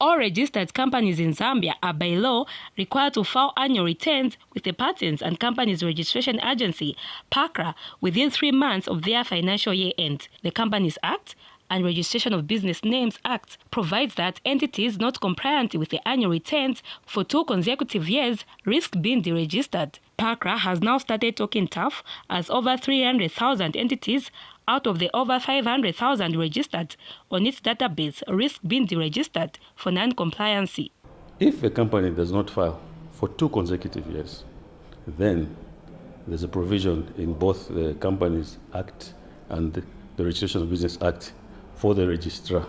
All registered companies in Zambia are by law required to file annual returns with the Patents and Companies Registration Agency, PACRA, within 3 months of their financial year end. The Companies Act and Registration of Business Names Act provides that entities not compliant with the annual returns for 2 consecutive years risk being deregistered. PACRA has now started talking tough as over 300,000 entities out of the over 500,000 registered on its database risk being deregistered for non-compliancy. If a company does not file for 2 consecutive years, then there's a provision in both the Companies Act and the Registration of Business Act for the registrar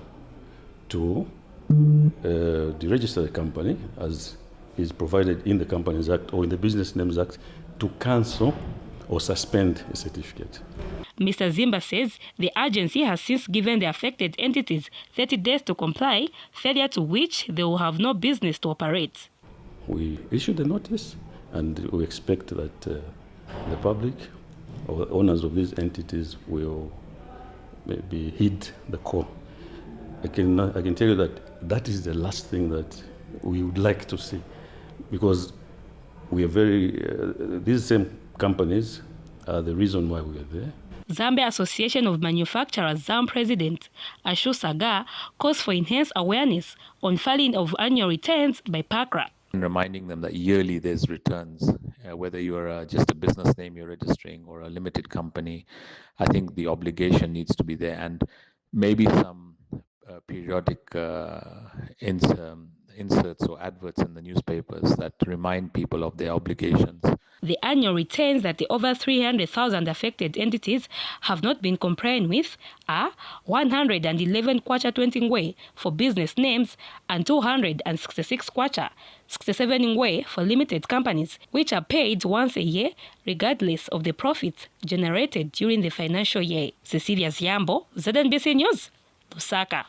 to deregister the company, as is provided in the Companies Act or in the Business Names Act, to cancel or suspend a certificate. Mr. Zimba says the agency has since given the affected entities 30 days to comply, failure to which they will have no business to operate. We issued a notice and we expect that the public or owners of these entities will maybe heed the call. I can tell you that is the last thing that we would like to see, because we are these same companies are the reason why we are there. Zambia Association of Manufacturers ZAM President Ashu Saga calls for enhanced awareness on filing of annual returns by PACRA. Reminding them that yearly there's returns, whether you're just a business name you're registering or a limited company. I think the obligation needs to be there, and maybe some periodic inserts or adverts in the newspapers that remind people of their obligations. The annual returns that the over 300,000 affected entities have not been compliant with are 111 kwacha 20 ngwe for business names and 266 kwacha 67 ngwe for limited companies, which are paid once a year regardless of the profits generated during the financial year. Cecilia Ziambo, ZNBC News, Lusaka.